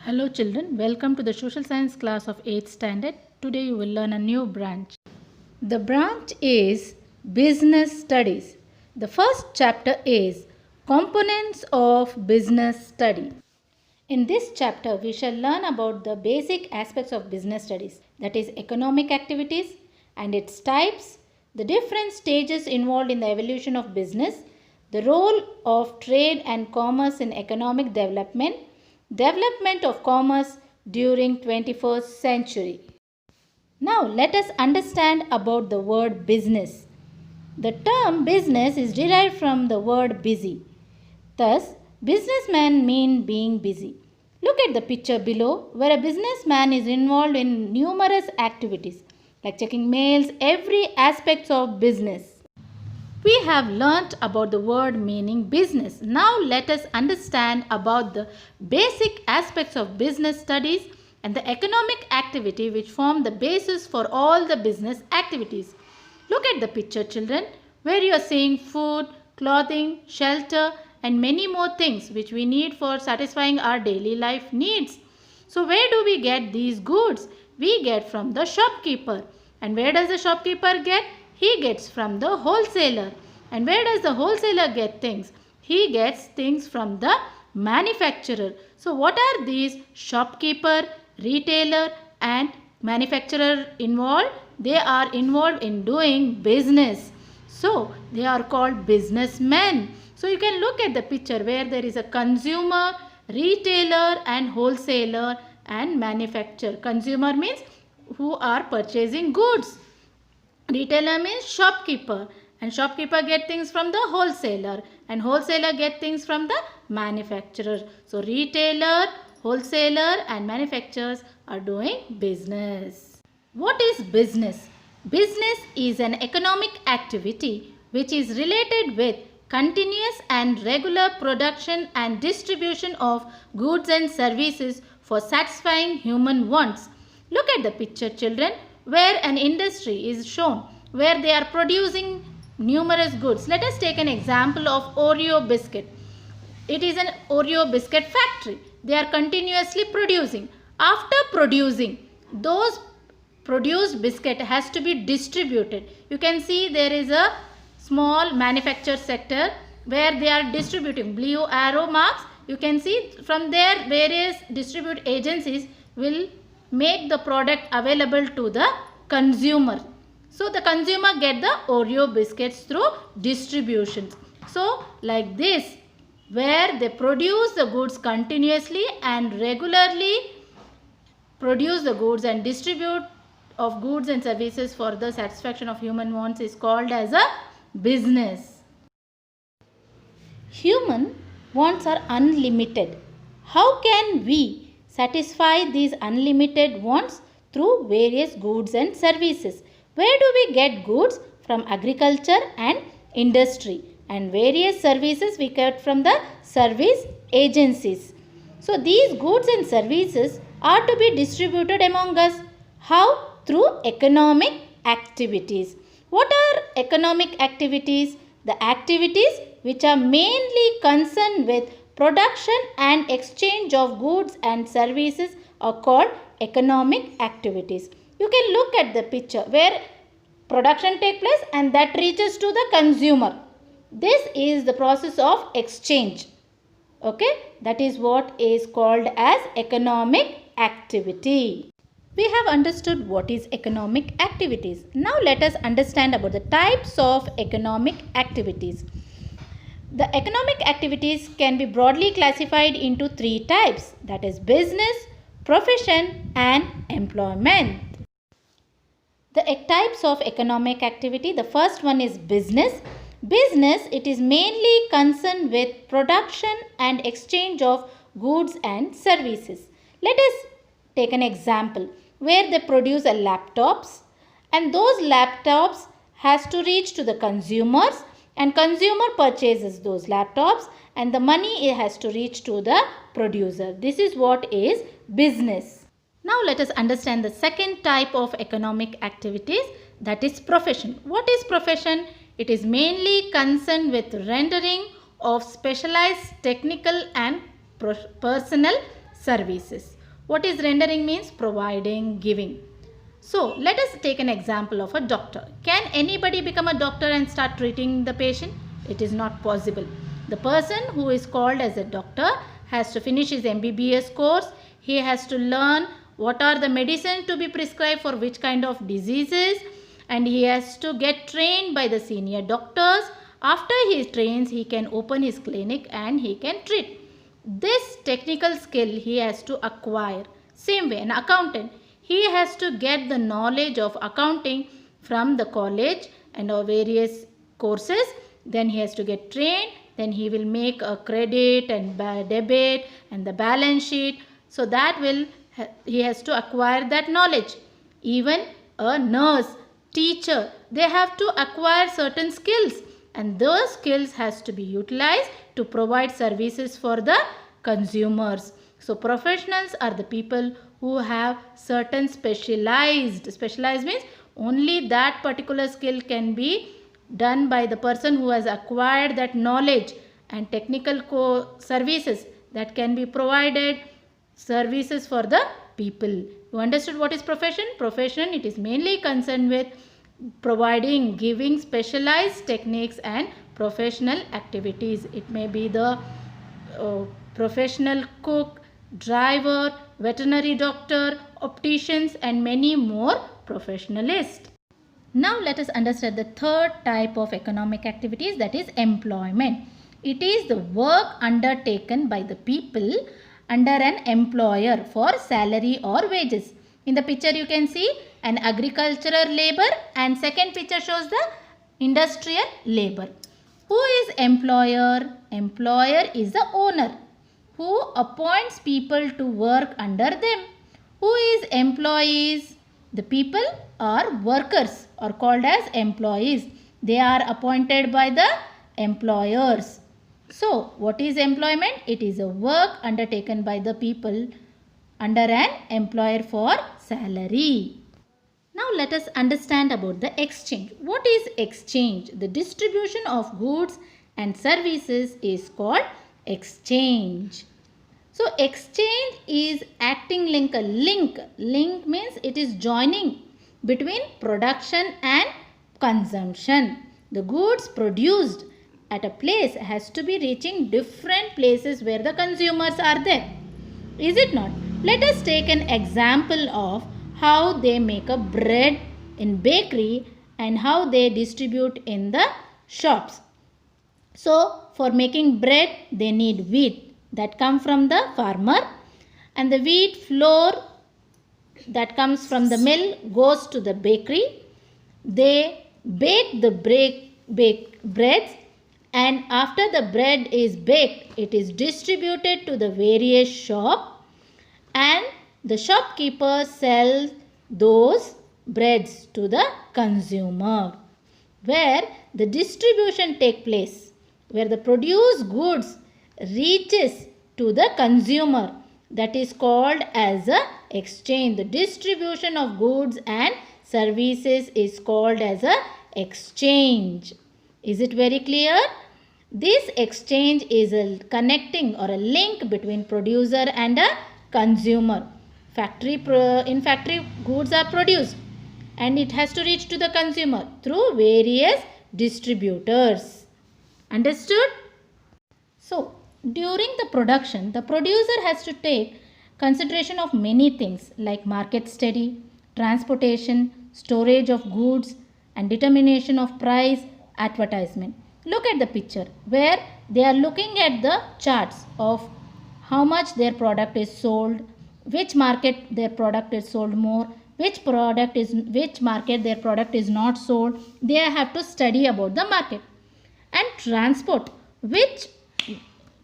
Hello children, welcome to the social science class of 8th standard. Today you will learn a new branch. The branch is business studies. The first chapter is components of business study. In this chapter we shall learn about the basic aspects of business studies, that is economic activities and its types, the different stages involved in the evolution of business, the role of trade and commerce in economic development of commerce during 21st century. Now let us understand about the word business. The term business is derived from the word busy. Thus, businessman mean being busy. Look at the picture below where a businessman is involved in numerous activities like checking mails, every aspect of business. We have learnt about the word meaning business. Now let us understand about the basic aspects of business studies and the economic activity which form the basis for all the business activities. Look at the picture children where you are seeing food, clothing, shelter and many more things which we need for satisfying our daily life needs. So where do we get these goods? We get from the shopkeeper. And where does the shopkeeper get? He gets from the wholesaler. And where does the wholesaler get things? He gets things from the manufacturer. So what are these shopkeeper, retailer and manufacturer involved? They are involved in doing business. So they are called businessmen. So you can look at the picture where there is a consumer, retailer and wholesaler and manufacturer. Consumer means who are purchasing goods. Retailer means shopkeeper and shopkeeper get things from the wholesaler and wholesaler get things from the manufacturer. So retailer, wholesaler and manufacturers are doing business. What is business? Business is an economic activity which is related with continuous and regular production and distribution of goods and services for satisfying human wants. Look at the picture children where an industry is shown where they are producing numerous goods. Let us take an example of Oreo biscuit. It is an Oreo biscuit factory. They are continuously producing. After producing, those produced biscuit has to be distributed. You can see there is a small manufacture sector where they are distributing. Blue arrow marks. You can see from there various distribute agencies will make the product available to the consumer. So the consumer get the Oreo biscuits through distributions. So like this where they produce the goods continuously and regularly produce the goods and distribute of goods and services for the satisfaction of human wants is called as a business. Human wants are unlimited. How can we satisfy these unlimited wants? Through various goods and services. Where do we get goods? From agriculture and industry, and various services we get from the service agencies. So these goods and services are to be distributed among us. How? Through economic activities. What are economic activities? The activities which are mainly concerned with production and exchange of goods and services are called economic activities. You can look at the picture where production takes place and that reaches to the consumer. This is the process of exchange. Okay, that is what is called as economic activity. We have understood what is economic activities. Now let us understand about the types of economic activities. The economic activities can be broadly classified into three types, that is business, profession and employment. The types of economic activity, the first one is business. Business, it is mainly concerned with production and exchange of goods and services. Let us take an example where they produce laptops and those laptops has to reach to the consumers and consumer purchases those laptops and the money has to reach to the producer. This is what is business. Now let us understand the second type of economic activities, that is profession. What is profession? It is mainly concerned with rendering of specialized technical and personal services. What is rendering means? Providing, giving. So let us take an example of a doctor. Can anybody become a doctor and start treating the patient? It is not possible. The person who is called as a doctor has to finish his MBBS course. He has to learn what are the medicines to be prescribed for which kind of diseases, and he has to get trained by the senior doctors. After he trains, he can open his clinic and he can treat. This technical skill he has to acquire. Same way, an accountant, he has to get the knowledge of accounting from the college and various courses. Then he has to get trained. Then he will make a credit and debit and the balance sheet. So that he has to acquire that knowledge. Even a nurse, teacher, they have to acquire certain skills, and those skills has to be utilized to provide services for the consumers. So professionals are the people who have certain specialized means only that particular skill can be done by the person who has acquired that knowledge, and technical services that can be provided services for the people. You understood what is profession? Profession, it is mainly concerned with providing, giving specialized techniques and professional activities. It may be the professional cook, driver, veterinary doctor, opticians, and many more professionalists. Now let us understand the third type of economic activities, that is employment. It is the work undertaken by the people under an employer for salary or wages. In the picture you can see an agricultural labor, and second picture shows the industrial labor. Who is employer? Employer is the owner who appoints people to work under them. Who is employees? The people are workers or called as employees. They are appointed by the employers. So, what is employment? It is a work undertaken by the people under an employer for salary. Now, let us understand about the exchange. What is exchange? The distribution of goods and services is called exchange. So, exchange is acting like a link. Link means it is joining between production and consumption. The goods produced at a place has to be reaching different places where the consumers are there. Is it not? Let us take an example of how they make a bread in bakery and how they distribute in the shops. So, for making bread, they need wheat that come from the farmer, and the wheat flour that comes from the mill goes to the bakery. They bake the breads, and after the bread is baked, it is distributed to the various shops, and the shopkeeper sells those breads to the consumer. Where the distribution takes place, where the produced goods reaches to the consumer, that is called as a exchange. The distribution of goods and services is called as a exchange. Is it very clear? This exchange is a connecting or a link between producer and a consumer. In factory goods are produced and it has to reach to the consumer through various distributors. Understood? So, during the production, the producer has to take consideration of many things like market study, transportation, storage of goods, and determination of price, advertisement. Look at the picture where they are looking at the charts of how much their product is sold, which market their product is sold more, which market their product is not sold. They have to study about the market. And transport, which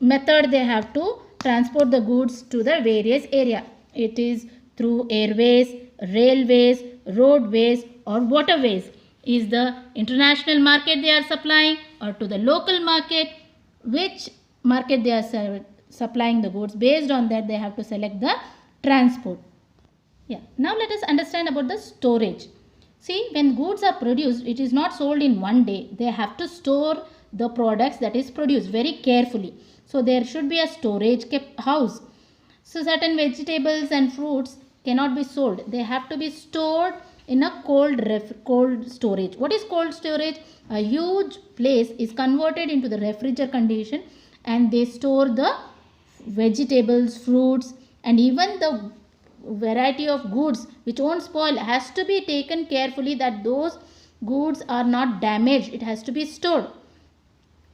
method they have to transport the goods to the various area. It is through airways, railways, roadways or waterways. Is the international market they are supplying or to the local market? Which market they are supplying the goods? Based on that they have to select the transport. Yeah. Now let us understand about the storage. See, when goods are produced, it is not sold in one day. They have to store the products that is produced very carefully. So there should be a storage house. So certain vegetables and fruits cannot be sold. They have to be stored in a cold storage. What is cold storage? A huge place is converted into the refrigerator condition, and they store the vegetables, fruits, and even the variety of goods which won't spoil has to be taken carefully, that those goods are not damaged. It has to be stored.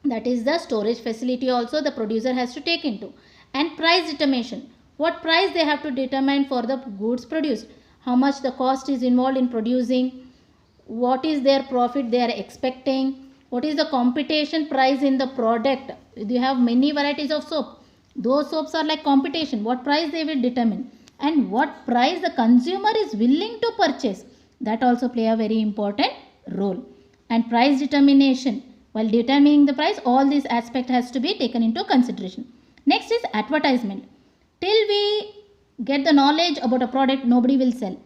That is the storage facility also the producer has to take into. And price determination. What price they have to determine for the goods produced? How much the cost is involved in producing? What is their profit they are expecting? What is the competition price in the product? You have many varieties of soap. Those soaps are like competition. What price they will determine? And what price the consumer is willing to purchase? That also play a very important role. And price determination. While determining the price, all these aspect has to be taken into consideration. Next is advertisement. Till we get the knowledge about a product, nobody will sell.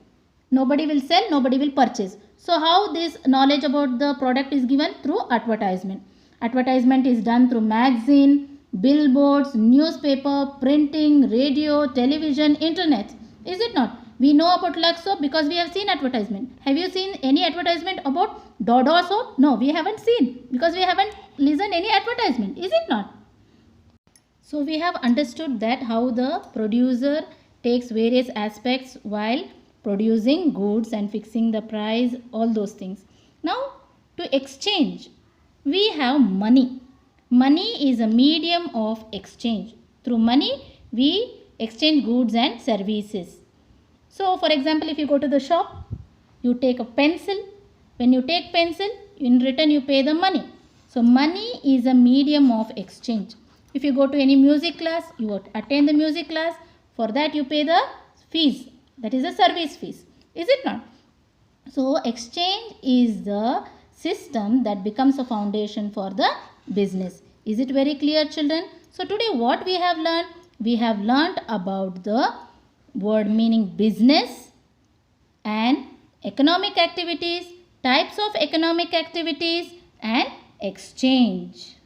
Nobody will sell, nobody will purchase. So how this knowledge about the product is given? Through advertisement. Advertisement is done through magazine, billboards, newspaper, printing, radio, television, internet. Is it not? We know about Lux soap because we have seen advertisement. Have you seen any advertisement about Dodo soap? No, we haven't seen because we haven't listened any advertisement. Is it not? So we have understood that how the producer takes various aspects while producing goods and fixing the price, all those things. Now to exchange, we have money. Money is a medium of exchange. Through money, we exchange goods and services. So for example, if you go to the shop, you take a pencil. When you take pencil, in return you pay the money. So money is a medium of exchange. If you go to any music class, you attend the music class. For that you pay the fees. That is the service fees. Is it not? So exchange is the system that becomes a foundation for the business. Is it very clear, children? So today what we have learned? We have learned about the word meaning business and economic activities, types of economic activities and exchange.